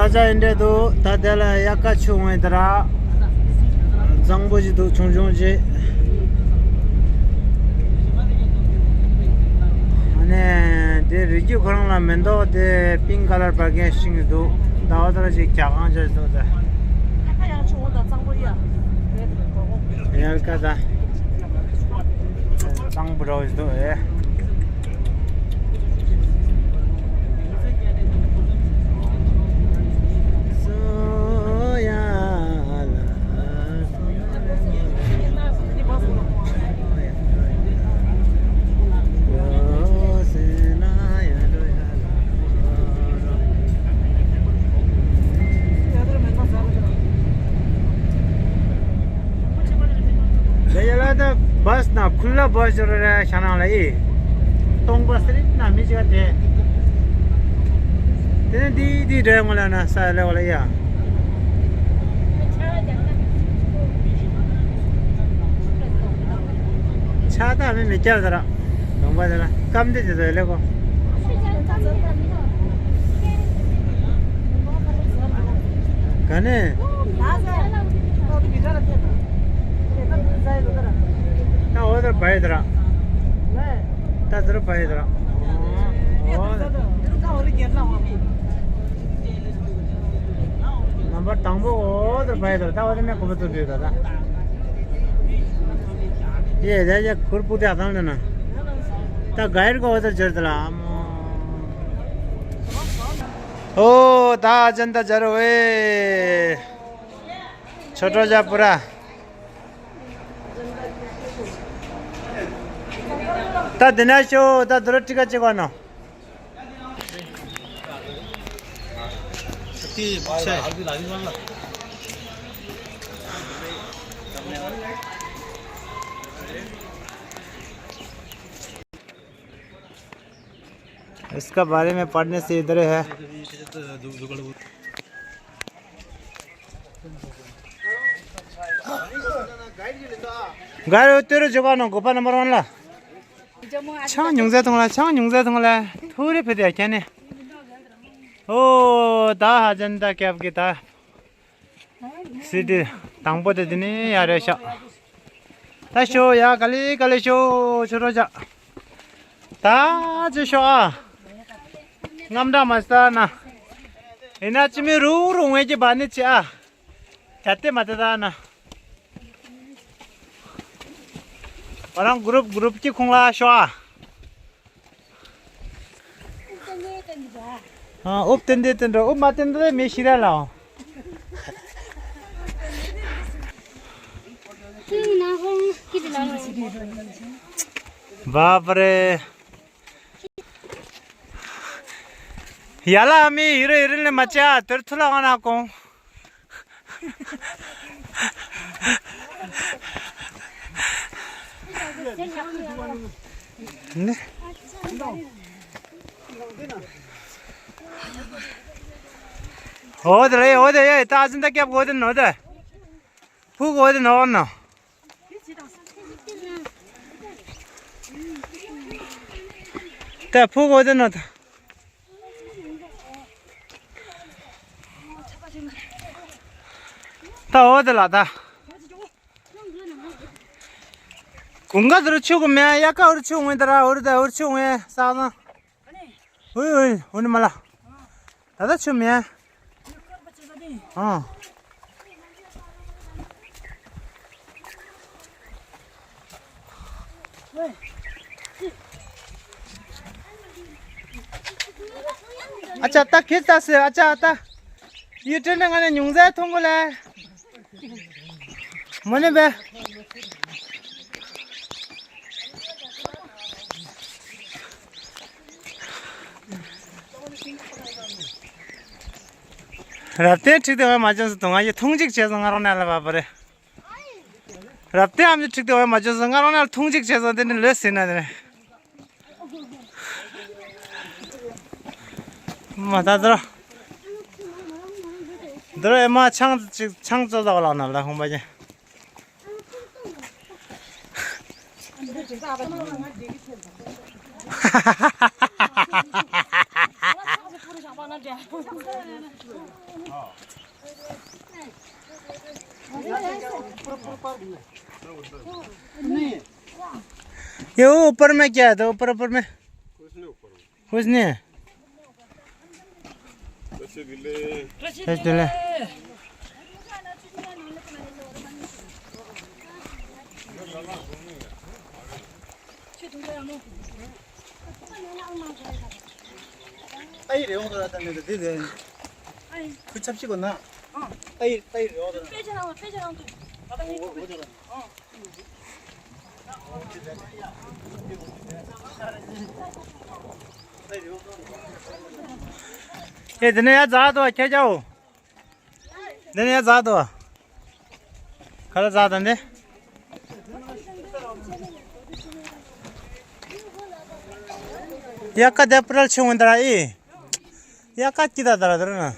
사자인데도 다들 약간 충분히더라. 장보지도 종종지. 아니, 내 리뷰 그런 라면도 내 핑가를 발견했는데도 나와더라지 작아져서. 여기까지. 장보러지도 예. बस ना खुला बस जो रहा है शाना लाई तोंग बस रे ना मिच का ते तेरे दी ड्राइव वाला ना साले वाला या छाता हमें मिचा जरा तोंग बस जरा कम दे दे ले को कने ना उधर बैठरा ता जरा बैठरा नंबर टांगो उधर बैठरा ता उधर में कब तो दे दादा ये खुरपुते आता है ना ता गाइड को उधर चढ़ता ओ ता जनता जरो ए छोटो जा पूरा ता दिनाशो ता दरोटी का चिकनो ती अच्छा हल्दी लागी वाला इसका बारे में पढ़ने से इधर है गाड़ी तेरे जगह ना गोपा नंबर 1 ला 창 용사 동라 토리 페데 아케네 오 다 하잔다 캡기다 시디 당보데 드니 야레샤 다쇼 야 갈리쇼 저러자 다 주쇼 ngamda masana ina chimi ru ngeje bani cha chatte matadana orang grup ki khungla shwa ha op tende op matende me shira la बाप रे याला आम्ही हिरो हिरोने मचा तर तुला गाना को ने हो दे ये ताजन तक क्या बोल न होता फूक हो दे न न ता फूक हो दे न ता हो दे लाता कुंगा दर छुग मैं या का और छुग में दरा और छुग में साना ओए ओने मला दादा छु मैं हां अच्छा ता खींचता से अच्छा ता ये ट्रेन गाने न्यूज़ थोंगले मने बे राते ठीक है मजा से तुंगा ये थोंजिक चेज़ अंगारों ने आला बाबरे राते हम जो ठीक है मजा से अंगारों ने आला थोंजिक चेज़ अंदर ने लेस सेना दे मता दरो एमा 창 쪼다가 나나 홍바지 ये ऊपर में क्या है? तो ऊपर ऊपर में कुछ नहीं है। 따이래 오더라 다는데 되게 그 잡시거나 따이래 오더라 빼잖아 또 바닥에 있고 오더라 ये धने यार जा दो क्या जाओ धने यार जा दो खड़ा जा दंदे या का डेप्रल छुंदरा ई या का किदा दरा दरा ना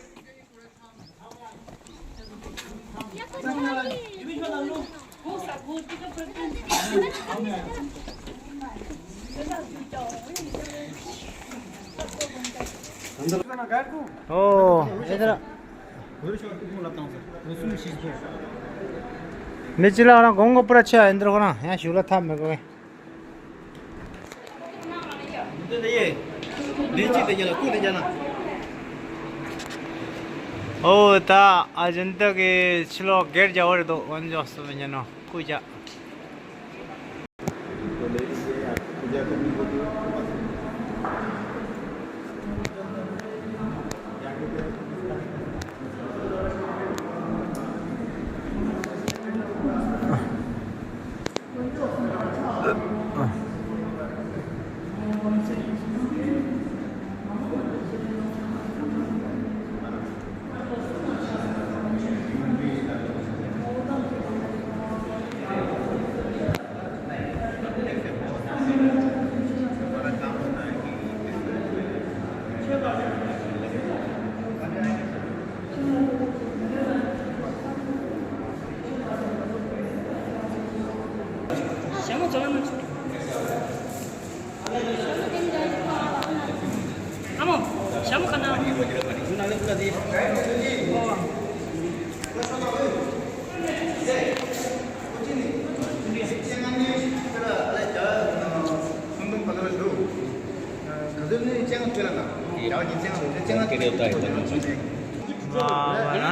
ओ इधर मिचिला वाला गोंगो पर अच्छा इंद्र को ना यहाँ शुला था मेरे को ये नीचे दे जाना कूद जाना ओ ता अजंता के चलो गेट जाओ तो वंजो समझ ना कुछ जा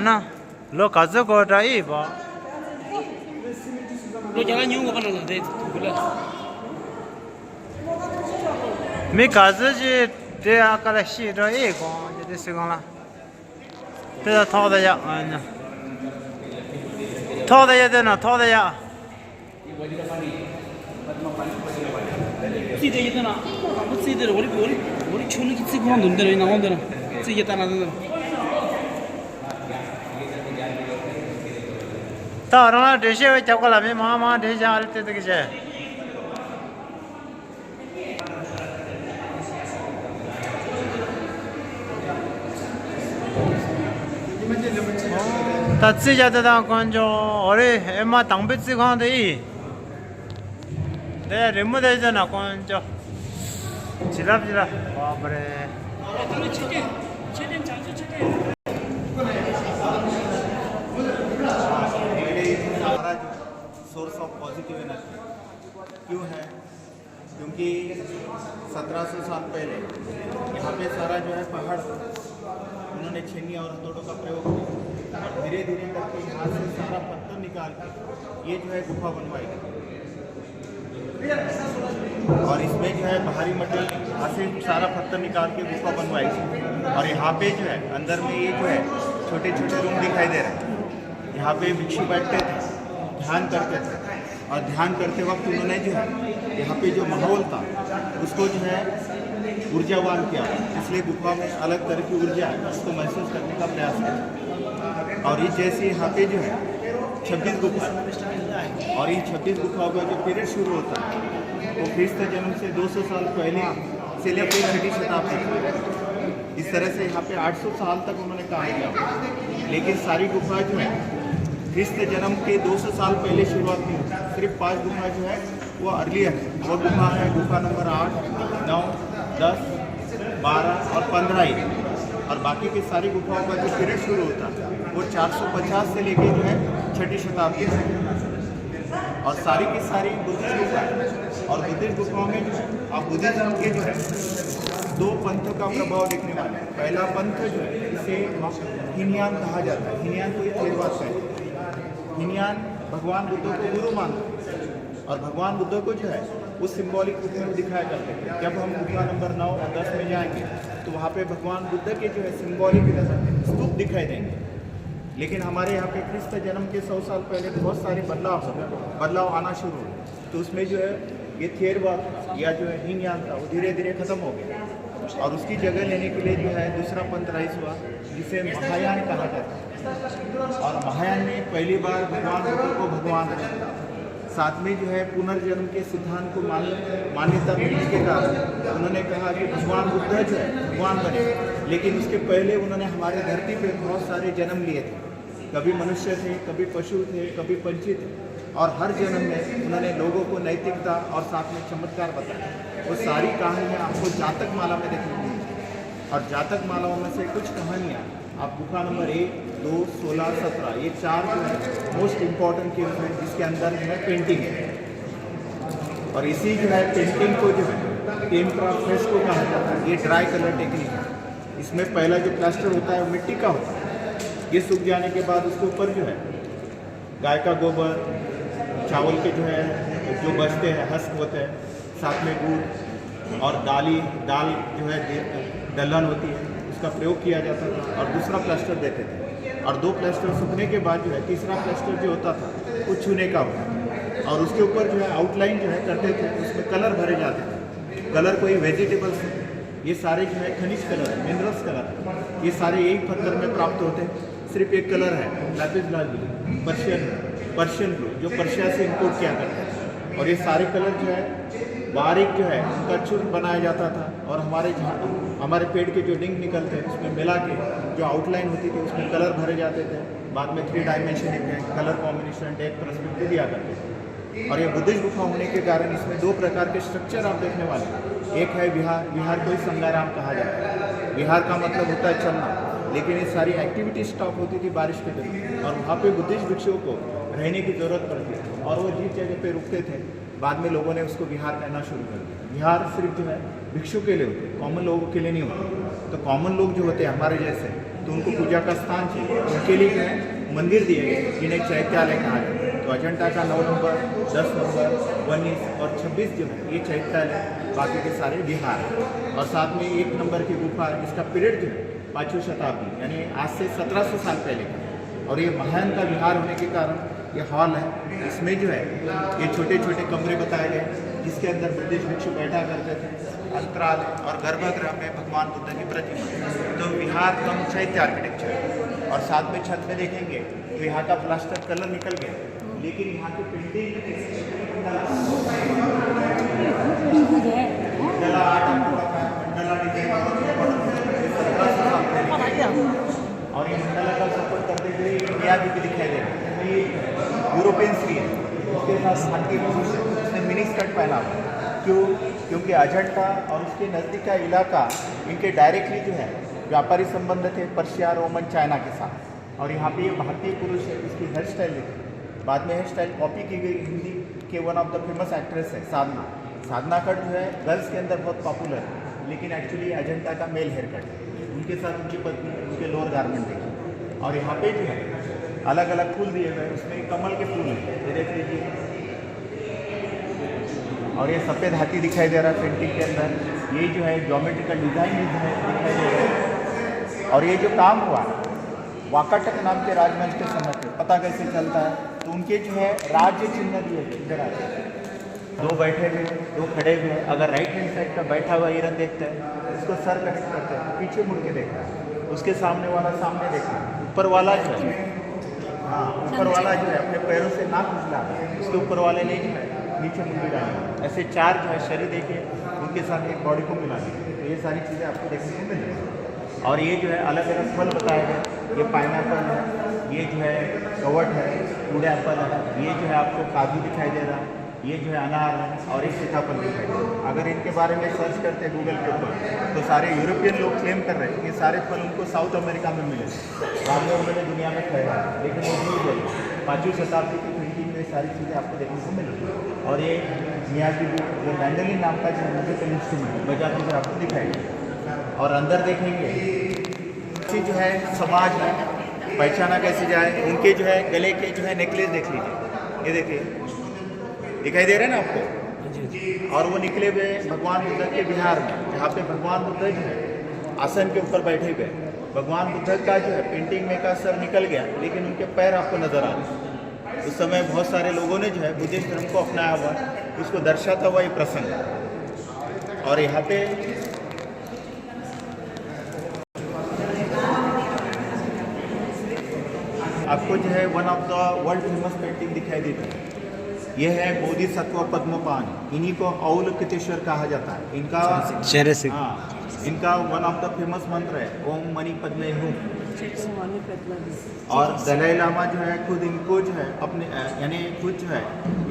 ना लो काजू को ट्राई बा 너 jalan nyung ko panon de gula मैं काजू जी दे आकर शी ट्राई को जे सिगों ला ते थो दे या ना थो दे या देना थो दे या si de yitana bu si de ori chunu ki tsigo ndon de na ondana si yitana de तारा देशे वे चकला में मामा देशे आलते तक जे ताची जाते ता कौन जो अरे एमा तंबित सिखाते ही दे रिमो दे जना कौन जो जिलाब बाप रे 최대한 장수 최대 हमारा सोर्स ऑफ पॉजिटिव एनर्जी क्यों है? क्योंकि 1700 साल पहले यहाँ पे सारा जो है पहाड़ उन्होंने छेनी और हथौड़ों का प्रयोग किया और धीरे धीरे करके यहाँ से सारा पत्थर निकाल के ये जो है गुफा बनवाई गई और इसमें जो है बाहरी मटेरियल यहाँ से सारा पत्थर निकाल के गुफा बनवाई गई और यहाँ पे जो है अंदर में ये जो है छोटे छोटे रूम दिखाई दे रहे हैं। यहाँ पे भिक्षु बैठते थे, ध्यान करते थे और ध्यान करते वक्त उन्होंने जो है यहाँ पे जो माहौल था उसको जो है ऊर्जावान किया, इसलिए गुफा में अलग तरह की ऊर्जा है उसको महसूस करने का प्रयास किया। और ये जैसे यहाँ पे जो है 26 गुफा और ये 26 गुफाओं का जो पीरियड शुरू होता है वो ख्रीस्त जन्म से 200 साल पहले से लेकर 6वीं शताब्दी इस तरह से यहाँ पे 800 साल तक उन्होंने काम किया। लेकिन सारी गुफा जो है ख्रीस्त जन्म के 200 साल पहले शुरुआत की, सिर्फ 5 गुफा जो है वो अर्लियर है। वो गुफा है गुफा नंबर 8, 9, 10, 12 और 15 ही। और बाकी की सारी गुफाओं का जो पीरियड शुरू होता वो 450 से लेके जो है 6ठी शताब्दी तक, और सारी की सारी बुद्धिस्ट गुफा है। और बुद्धिस्ट गुफाओं में जो है आप बुद्धिज्म के जो है 2 पंथों का प्रभाव देखने वाले हैं। पहला पंथ जो है इसे हीनयान कहा जाता है। हीनयान को थेरवाद कहते हैं। हीनयान भगवान बुद्ध को गुरु मानते हैं और भगवान बुद्ध को जो है उस सिंबॉलिक रूप में दिखाया करते हैं। जब हम गुफा नंबर 9 और 10 में जाएंगे तो वहाँ पे भगवान बुद्ध के जो है सिंबॉलिक स्तूप दिखाई देंगे। लेकिन हमारे यहाँ पे क्रिस्त जन्म के 100 साल पहले बहुत सारे बदलाव आना शुरू हुए, तो उसमें जो है ये थेरवाद या जो है हीनयान था वो धीरे धीरे खत्म हो गया और उसकी जगह लेने के लिए जो है दूसरा पंथ राइज हुआ जिसे महायान कहा जाता है। और महायान ने पहली बार भगवान बुद्ध को भगवान रखा। साथ में जो है पुनर्जन्म के सिद्धांत को मान्यता मिलने के कारण उन्होंने कहा कि भगवान बुद्ध जो है भगवान बने, लेकिन उसके पहले उन्होंने हमारी धरती पे बहुत सारे जन्म लिए थे। कभी मनुष्य थे, कभी पशु थे, कभी पंछी थे, और हर जन्म में उन्होंने लोगों को नैतिकता और साथ में चमत्कार बताया। वो सारी कहानियाँ आपको जातक माला में देखने को मिलती, और जातक मालाओं में से कुछ कहानियाँ आप गुफा नंबर 1, 2, 16, 17 ये 4 जो है मोस्ट इम्पॉर्टेंट केव्स हैं जिसके अंदर जो है पेंटिंग है। और इसी जो है पेंटिंग को जो है टेम्परा फ्रेस्को कहा जाता है। ये ड्राई कलर टेक्निक है। इसमें पहला जो प्लास्टर होता है वो मिट्टी का होता है। ये सूख जाने के बाद उसके ऊपर जो है गाय का गोबर, चावल के जो है जो बचते हैं हस्क होते हैं, साथ में गुड़ और दाल जो है दलहन होती है उसका प्रयोग किया जाता था, और दूसरा प्लास्टर देते थे। और 2 प्लास्टर सूखने के बाद जो है तीसरा प्लास्टर जो होता था वो छूने का होता, और उसके ऊपर जो है आउटलाइन जो है करते थे, उसमें कलर भरे जाते थे। कलर कोई वेजिटेबल्स, ये सारे जो है खनिज कलर है, मिनरल्स कलर है, ये सारे एक पत्थर में प्राप्त होते हैं। सिर्फ एक कलर है लैपिस लाजुली पर्शियन ब्लू, जो पर्शिया से इम्पोर्ट किया करते हैं। और ये सारे कलर जो है बारीक जो है उनका चूर्ण बनाया जाता था, और हमारे पेड़ के जो डिंग निकलते हैं उसमें मिला के जो आउटलाइन होती थी उसमें कलर भरे जाते थे। बाद में 3 dimension colour combination depth perspective दिया करते थे। और ये बुद्धिस्ट गुफा होने के कारण इसमें 2 प्रकार के स्ट्रक्चर आप देखने वाले हैं। एक है विहार, विहार को संगाराम कहा जाता है। विहार का मतलब होता है चलना, लेकिन ये सारी एक्टिविटी स्टॉप होती थी बारिश के दिन, और वहाँ पे बुद्धिस्ट भिक्षुओं को रहने की ज़रूरत पड़ती थी, और वो जिस जगह पे रुकते थे बाद में लोगों ने उसको विहार कहना शुरू कर दिया। विहार सिर्फ जो है भिक्षु के लिए होते, कॉमन लोगों के लिए नहीं होते। तो कॉमन लोग जो होते हैं हमारे जैसे, तो उनको पूजा का स्थान चाहिए, उनके लिए जो है मंदिर दिए गए जिन्हें चैत्यालय कहा जाता है। तो अजंता का 9 नंबर, 10 नंबर, 19 और 26 जो है ये चैत्यालय, बाकी के सारे विहार। और साथ में 1 नंबर की गुफा है, इसका पीरियड जो है 5वीं शताब्दी यानी आज से 1700 साल पहले का। और ये महायान का विहार होने के कारण ये हॉल है, इसमें जो है ये छोटे छोटे कमरे बताए गए जिसके अंदर बुद्धिस्ट भिक्षु बैठा करते थे। अंतराल और गर्भगृह में भगवान बुद्ध की प्रतिमा। तो विहार कम चैत्य आर्किटेक्चर। और साथ में छत में देखेंगे तो यहाँ का प्लास्टर कलर निकल गया, लेकिन यहाँ की पेंटिंग और ये मंडला का सपोर्ट करते हुए इंडिया भी दिखाई दे रहा है। ये यूरोपियन स्त्री है, उसके साथ हाथी उसने मिनी स्कर्ट पहना हुआ। क्यों? क्योंकि अजंता और उसके नज़दीक का इलाका इनके डायरेक्टली जो है व्यापारी संबंध थे पर्शिया, रोमन, चाइना के साथ। और यहाँ पे ये भारतीय पुरुष है, इसकी हेयर स्टाइल देखिए। बाद में हेयर स्टाइल कॉपी की गई हिंदी के one of the famous actress है साधना। साधना कट जो है गर्ल्स के अंदर बहुत पॉपुलर है, लेकिन एक्चुअली अजंता का मेल हेयर कट है। उनके साथ उनकी पत्नी, उनके लोअर गारमेंट देखिए। और यहाँ पे जो है अलग अलग फूल दिए गए, उसमें कमल के फूल हैं, ये देख लीजिए। और ये सफ़ेद हाथी दिखाई दे रहा है पेंटिंग के अंदर। ये जो है ज्योमेट्रिकल डिज़ाइन दिखाई दे रहा है। और ये जो काम हुआ वाकाटक नाम के राजवंश के समय पे, पता कैसे चलता है? तो उनके जो है राज्य चिन्ह दिए इधर आते हैं, 2 बैठे हुए, 2 खड़े हुए। अगर राइट हैंड साइड का बैठा हुआ हिरन देखते हैं, उसको सर कनेक्ट करते हैं, पीछे मुड़ के देखता है, उसके सामने वाला सामने देखता है। ऊपर वाला जो है, हाँ ऊपर वाला जो है अपने पैरों से नाक उछला, उसके ऊपर वाले ने जो है नीचे मुंडी डाली। ऐसे 4 जो है शरीर देखे, उनके साथ एक बॉडी को मिला दी। तो ये सारी चीज़ें आपको देखने को मिल रही। और ये जो है अलग अलग फल बताए गए। ये पाइनएप्पल है, ये जो है कवट है, फूड एप्पल है, ये जो है आपको काजू दिखाई दे रहा है, ये जो है अनार है और एक सीताफल दिखाई दे रहा है। अगर इनके बारे में सर्च करते हैं गूगल के ऊपर तो सारे यूरोपियन लोग क्लेम कर रहे हैं कि सारे फल उनको साउथ अमेरिका में मिले, बाद में उन्होंने दुनिया में फैला, लेकिन वो भूल गए। 5वीं शताब्दी की पेंटिंग में सारी चीज़ें आपको देखने को मिलेगी। और ये मियागी जो मैंडोलिन नाम का जो म्यूजिकल इंस्ट्रूमेंट बजाते हुए आपको दिखाएगा। और अंदर देखेंगे जो है समाज है, पहचाना कैसे जाए, उनके जो है गले के जो है नेकलेस देख लीजिए, ये देखिए दिखाई दे रहे हैं ना आपको। और वो निकले हुए भगवान बुद्ध के बिहार में, जहाँ पे भगवान बुद्ध जो है आसन के ऊपर बैठे हुए, भगवान बुद्ध का जो है पेंटिंग में का सर निकल गया, लेकिन उनके पैर आपको नजर आ रहे। उस समय बहुत सारे लोगों ने जो है बुद्धिस्ट धर्म को अपनाया हुआ, उसको दर्शाता हुआ ये प्रसंग। और यहाँ पे आपको जो है one of the world famous painting दिखाई देती है। ये है बोधिसत्व पद्मपान, इन्हीं को औलकितेश्वर कहा जाता है। इनका चेहरे से हाँ, इनका वन ऑफ द फेमस मंत्र है ओम मणि पद्मे हूँ। और दलाई लामा जो है खुद इनको जो है अपने यानी खुद जो है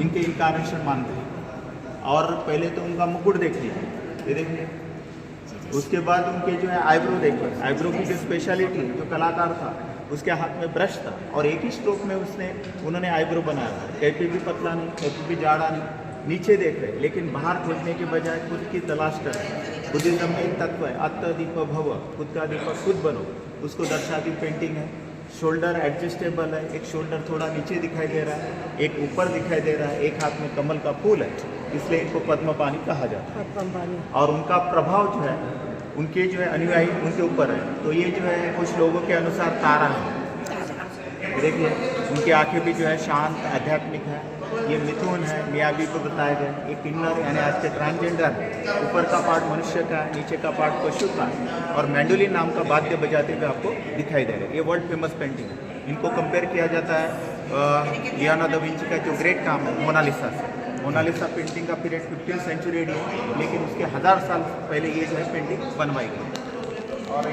इनके इनकारनेशन मानते हैं। और पहले तो उनका मुकुट देख लीजिए, ये देखिए। उसके बाद उनके जो है आईब्रो देखिए, आईब्रो की जो स्पेशलिटी जो कलाकार था उसके हाथ में ब्रश था और एक ही स्ट्रोक में उन्होंने आईब्रो बनाया था। कहीं पे भी पतला नहीं, कहीं पे भी जाड़ा नहीं, नीचे देख रहे, लेकिन बाहर खोजने के बजाय खुद की तलाश कर रहे। बुद्धिज्म में एक तत्व है आत्मदीप भव, खुद का दीपक खुद बनो, उसको दर्शाती पेंटिंग है। शोल्डर एडजस्टेबल है, एक शोल्डर थोड़ा नीचे दिखाई दे रहा है, एक ऊपर दिखाई दे रहा है, एक हाथ में कमल का फूल है, इसलिए इनको पद्मपाणि कहा जाता है। और उनका प्रभाव जो है उनके जो है अनुयायी उनके ऊपर है। तो ये जो है कुछ लोगों के अनुसार तारा है, देखिए। उनकी आंखें भी जो है शांत आध्यात्मिक है। ये मिथुन है, मियागी को बताया गया। ये किन्नर यानी आज के ट्रांसजेंडर, ऊपर का पार्ट मनुष्य का है, नीचे का पार्ट पशु का है। और मैंडोलिन नाम का वाद्य बजाते हुए आपको दिखाई दे रहा है। ये वर्ल्ड फेमस पेंटिंग है। इनको कंपेयर किया जाता है लियोनार्डो दा विंची का जो ग्रेट काम है मोनालिसा से। मोनालिसा पेंटिंग का पीरियड 15वीं सेंचुरी है, लेकिन उसके 1000 साल पहले ये जो है पेंटिंग बनवाई गई। और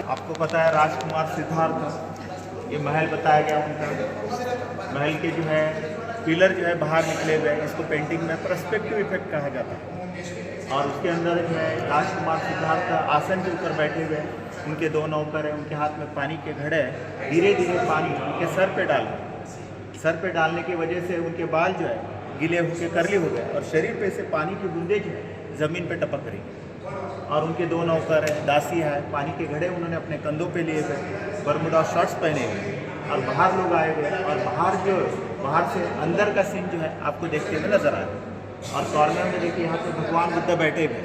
आपको पता है राजकुमार सिद्धार्थ, ये महल बताया गया उनका। महल के जो है पिलर जो है बाहर निकले हुए हैं, इसको पेंटिंग में पर्सपेक्टिव इफेक्ट कहा जाता है। और उसके अंदर जो है राजकुमार सिद्धार्थ आसन के ऊपर बैठे हुए हैं, उनके 2 नौकर हैं, उनके हाथ में पानी के घड़े हैं। धीरे धीरे पानी उनके सर पे डालने की वजह से उनके बाल जो है गीले होकर करली हो गए और शरीर पे से पानी की बूंदें जो है ज़मीन पे टपक रही। और उनके 2 नौकर है, दासी है, पानी के घड़े उन्होंने अपने कंधों पे लिए हुए, बरमुडा शॉर्ट्स पहने हुए। और बाहर लोग आए हुए और बाहर से अंदर का सीन जो है आपको देखते हुए नजर आ रहा है। और कॉर्नर में देखिए यहाँ पे भगवान बुद्ध बैठे हुए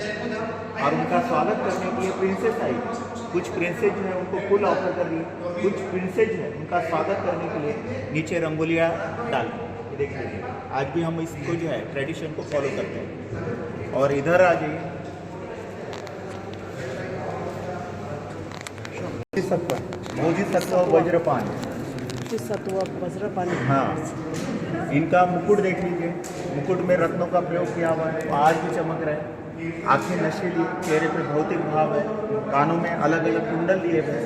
और उनका स्वागत करने के लिए प्रिंसेस आई। कुछ प्रिंसेस जो है उनको फूल ऑफर कर रही है, कुछ प्रिंसेस जो है उनका स्वागत करने के लिए नीचे रंगोलियाँ डाल देखिए। आज भी हम इसको जो है ट्रेडिशन को फॉलो करते हैं। और इधर आ जाइए, बोधिसत्व वज्रपाणि, हाँ। इनका मुकुट देख लीजिए, मुकुट में रत्नों का प्रयोग किया हुआ है, आज भी चमक रहा है। आंखें नशीली, चेहरे पे भौतिक भाव है, कानों में अलग अलग कुंडल लिए हुए,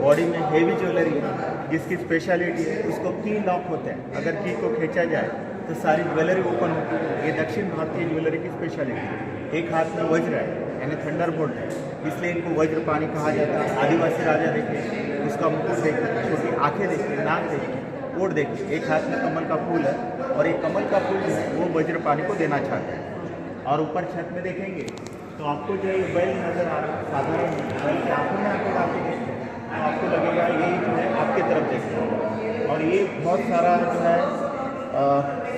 बॉडी में हेवी ज्वेलरी है जिसकी स्पेशलिटी है उसको की लॉक होता है। अगर की को खींचा जाए तो सारी ज्वेलरी ओपन होती है। ये दक्षिण भारतीय ज्वेलरी की स्पेशलिटी है। एक हाथ में वज्र है यानी थंडरबोल्ट है, इसलिए इनको वज्रपाणि कहा जाता है। आदिवासी राजा देखिए, उसका मुकुट देखिए, छोटी आँखें देखिए, नाक देखिए, ओठ देखिए, एक हाथ में कमल का फूल है और एक कमल का फूल जो है वो वज्रपाणि को देना चाहता है। और ऊपर छत में देखेंगे तो आपको जो है बैल नजर आ रहा है, साधारण बैल के आँखों में आपको डाल के देखते हैं तो आपको लगेगा ये जो है आपकी तरफ देखते हैं। और ये बहुत सारा जो है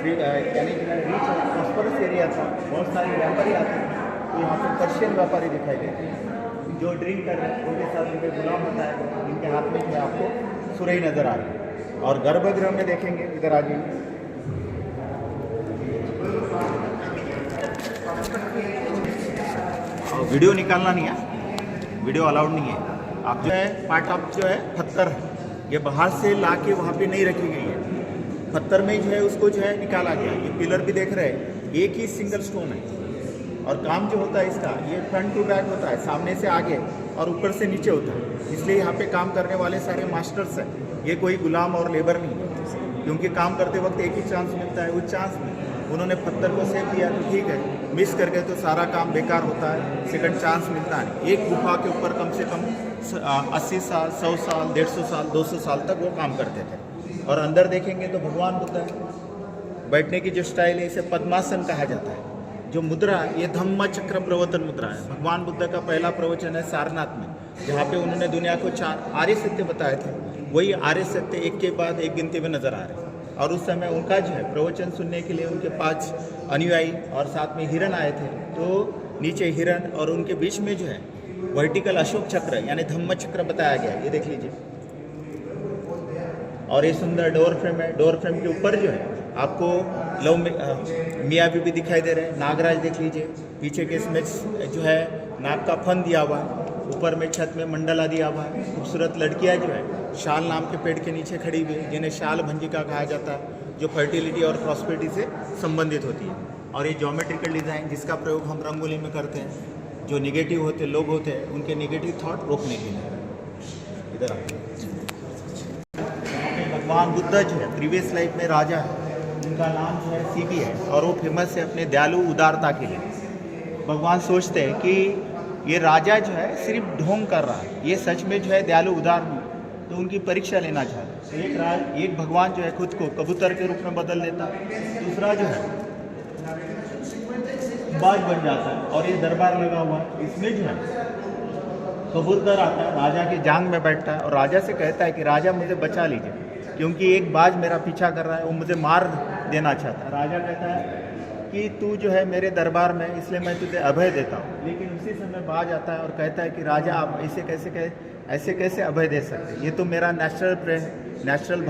यानी जो है रिच और प्रॉस्परस एरिया था, बहुत सारे व्यापारी आते हैं। तो यहाँ पर पर्शियन व्यापारी दिखाई देते हैं जो ड्रिंक कर रहे हैं, उनके साथ उनके गुलाम होता है, इनके हाथ में जो है आपको सुरई नज़र आ रही है। और गर्भगृह में देखेंगे, इधर आ जाइए, वीडियो निकालना नहीं है, वीडियो अलाउड नहीं है। आप जो है पार्ट ऑफ जो है पत्थर है, ये बाहर से ला के वहाँ पे नहीं रखी गई है, पत्थर में जो है उसको जो है निकाला गया। ये पिलर भी देख रहे हैं, एक ही सिंगल स्टोन है। और काम जो होता है इसका, ये फ्रंट टू बैक होता है, सामने से आगे और ऊपर से नीचे होता है। इसलिए यहाँ पे काम करने वाले सारे मास्टर्स हैं, ये कोई गुलाम और लेबर नहीं है, क्योंकि काम करते वक्त एक ही चांस मिलता है, उस चांस में उन्होंने पत्थर को सेव किया तो ठीक है, मिस कर गए तो सारा काम बेकार होता है, सेकंड चांस मिलता नहीं। एक गुफा के ऊपर कम से कम 80 साल, 100 साल, 150 साल, 200 साल तक वो काम करते थे। और अंदर देखेंगे तो भगवान बुद्ध है, बैठने की जो स्टाइल है इसे पद्मासन कहा जाता है। जो मुद्रा है ये धम्म चक्र प्रवर्तन मुद्रा है। भगवान बुद्ध का पहला प्रवचन है सारनाथ में, जहाँ पे उन्होंने दुनिया को 4 आर्य सत्य बताए थे। वही आर्य सत्य एक के बाद एक गिनती में नजर आ रहे हैं। और उस समय उनका जो है प्रवचन सुनने के लिए उनके 5 अनुयायी और साथ में हिरण आए थे। तो नीचे हिरण और उनके बीच में जो है वर्टिकल अशोक चक्र यानी धम्म चक्र बताया गया है, ये देख लीजिए। और ये सुंदर डोर फ्रेम है। डोर फ्रेम के ऊपर जो है आपको मियाँ बीबी दिखाई दे रहे हैं। नागराज देख लीजिए, पीछे के इसमें जो है नाग का फन दिया हुआ है, ऊपर में छत में मंडला दिया हुआ है। खूबसूरत लड़कियां जो है शाल नाम के पेड़ के नीचे खड़ी हुई है, जिन्हें शाल भंजिका कहा जाता है, जो फर्टिलिटी और प्रॉस्पेरिटी से संबंधित होती है। और ये ज्योमेट्रिकल डिज़ाइन जिसका प्रयोग हम रंगोली में करते हैं, जो निगेटिव होते लोग होते हैं उनके निगेटिव थॉट रोकने के लिए। इधर आते भगवान बुद्ध जो है प्रीवियस लाइफ में राजा है, उनका नाम जो है सीबी है और वो फेमस है अपने दयालु उदारता के लिए। भगवान सोचते हैं कि ये राजा जो है सिर्फ ढोंग कर रहा है, ये सच में जो है दयालु उदार नहीं, तो उनकी परीक्षा लेना चाहते हैं। तो एक भगवान जो है खुद को कबूतर के रूप में बदल देता है, दूसरा जो है बाज बन जाता है और ये दरबार लगा हुआ है। इसमें जो है कबूतर आता है, राजा की जांग में बैठता है और राजा से कहता है कि राजा मुझे बचा लीजिए, क्योंकि एक बाज मेरा पीछा कर रहा है, वो मुझे मार देना चाहता है। राजा कहता है कि तू जो है मेरे दरबार में, इसलिए मैं तुझे अभय देता हूँ। लेकिन उसी समय बाज आता है और कहता है कि राजा आप ऐसे कैसे अभय दे सकते, ये तो मेरा नेचुरल प्रे है, नेचुरल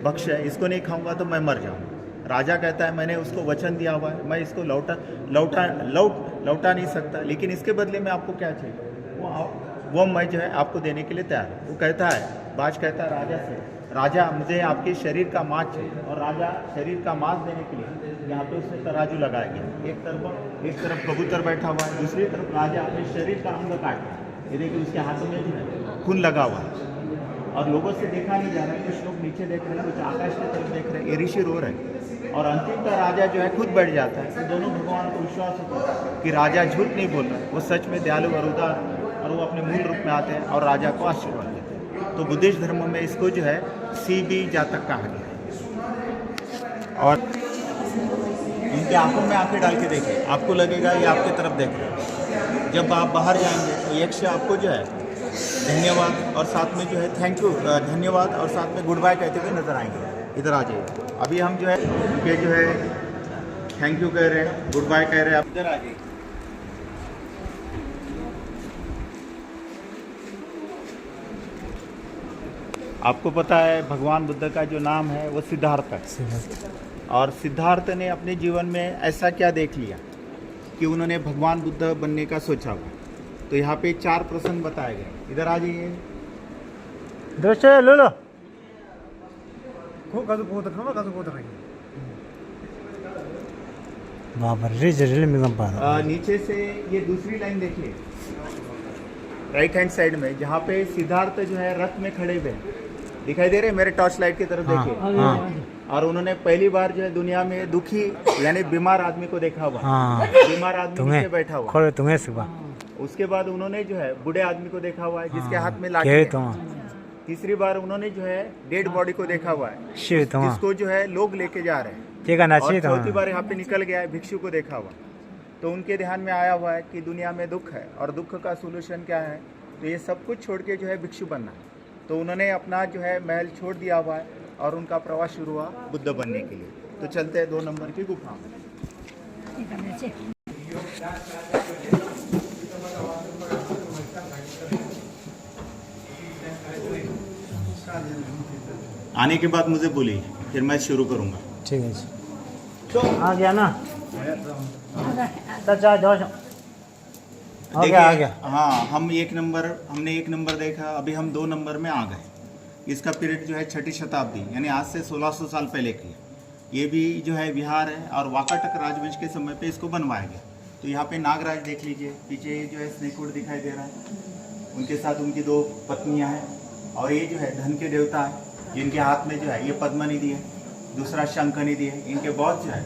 भक्ष है, इसको नहीं खाऊंगा तो मैं मर जाऊँगा। राजा कहता है मैंने उसको वचन दिया हुआ है, मैं इसको लौटा नहीं सकता, लेकिन इसके बदले में आपको क्या चाहिए वो मैं जो है आपको देने के लिए तैयार हूँ। वो कहता है, बाज कहता है राजा से, राजा मुझे आपके शरीर का मांस चाहिए। और राजा शरीर का मांस देने के लिए यहाँ पे उसने तराजू लगाया गया। एक तरफ कबूतर बैठा हुआ है, दूसरी तरफ राजा अपने शरीर का अंग काट रहा है। ये देखिए उसके हाथों में जो है खून लगा हुआ है और लोगों से देखा नहीं जा रहा है। कुछ लोग नीचे देख रहे हैं, कुछ आकाश की तरफ देख रहे हैं, ये ऋषि रो रहे हैं। और अंतिमतः राजा जो है खुद बैठ जाता है। तो दोनों भगवान को विश्वास होता है कि राजा झूठ नहीं बोल रहा है, वो सच में दयालु और उदार, और वो अपने मूल रूप में आते हैं और राजा को आशीर्वाद देते हैं। तो बुद्धिस्ट धर्म में इसको जो है सीबी जातक कहा गया है। और इनके आंखों में आंखें डाल के देखिए, आपको लगेगा ये आपकी तरफ देख रहे हैं। जब आप बाहर जाएंगे तो यक्ष आपको जो है धन्यवाद और साथ में जो है थैंक यू, धन्यवाद और साथ में गुड बाय कहते हुए नजर आएंगे। इधर आ जाइए। अभी हम जो है ये जो है थैंक यू कह रहे हैं, गुड बाय कह रहे हैं, आप इधर आ जाइए। आपको पता है भगवान बुद्ध का जो नाम है वो सिद्धार्थ है। और सिद्धार्थ ने अपने जीवन में ऐसा क्या देख लिया कि उन्होंने भगवान बुद्ध बनने का सोचा हुआ। तो यहाँ पे 4 प्रसंग बताए गए। इधर आ जाइए। दृश्य लो लो नीचे से ये दूसरी लाइन देखिए, राइट हैंड साइड में, जहाँ पे सिद्धार्थ जो है रथ में खड़े हुए दिखाई दे रहे हैं, मेरे टॉर्च लाइट की तरफ देखिए। और उन्होंने पहली बार जो है दुनिया में दुखी यानी बीमार आदमी को देखा हुआ। बीमार आदमी नीचे बैठा हुआ। उसके बाद उन्होंने जो है बूढ़े आदमी को देखा हुआ है जिसके हाथ में लाठी है। तीसरी बार उन्होंने जो है डेड बॉडी को देखा हुआ है जिसको जो है लोग लेके जा रहे हैं। और चौथी बार यहाँ पे निकल गया है, भिक्षु को देखा हुआ। तो उनके ध्यान में आया हुआ है कि दुनिया में दुख है और दुख का सोल्यूशन क्या है, तो ये सब कुछ छोड़ के जो है भिक्षु बनना है। तो उन्होंने अपना जो है महल छोड़ दिया हुआ है और उनका प्रवास शुरू हुआ बुद्ध बनने के लिए। तो चलते हैं 2 नंबर की गुफा में। आने के बाद मुझे बोलिए, फिर मैं शुरू करूंगा। ठीक है जी। तो आ गया ना, आ गया। हाँ, हमने 1 नंबर देखा, अभी हम 2 नंबर में आ गए। इसका पीरियड जो है 6ठी शताब्दी यानी आज से 1600 साल पहले की। ये भी जो है विहार है और वाकाटक राजवंश के समय पे इसको बनवाया गया। तो यहाँ पे नागराज देख लीजिए, पीछे जो है स्नेकवुड दिखाई दे रहा है, उनके साथ उनकी 2 पत्नियाँ हैं। और ये जो है धन के देवता है, जिनके हाथ में जो है ये पद्म निधि है, दूसरा शंख निधि है। इनके बहुत जो है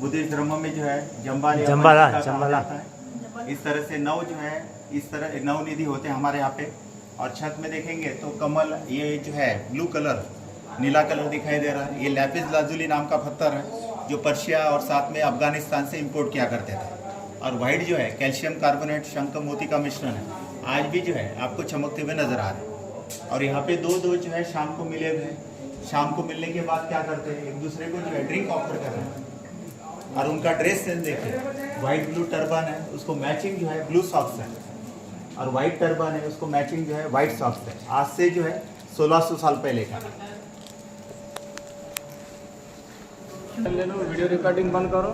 बुद्धिस्ट धर्म में जो है जम्बाला जम्बाला, का कहा जम्बाला। जाता है। इस तरह से नौ जो है इस तरह नौ निधि होते हैं हमारे यहाँ पे। और छत में देखेंगे तो कमल, ये जो है ब्लू कलर, नीला कलर दिखाई दे रहा है, ये लैपिस लाजुली नाम का पत्थर है जो पर्शिया और साथ में अफगानिस्तान से इंपोर्ट किया करते थे। और वाइट जो है कैल्शियम कार्बोनेट शंख मोती का मिश्रण है, आज भी जो है आपको चमकते हुए नजर आ रहे हैं। और यहाँ पे दो जो है शाम को मिले हुए हैं। शाम को मिलने के बाद क्या करते हैं, एक दूसरे को जो है ड्रिंक ऑफर कर रहे हैं। और उनका ड्रेस सेंस देखिए, वाइट ब्लू टर्बन है, उसको मैचिंग जो है ब्लू सॉक्स है, और वाइट टर्बन है, उसको मैचिंग जो है वाइट सॉक्स है। आज से जो है 1600 साल पहले का। वीडियो रिकॉर्डिंग बंद करो।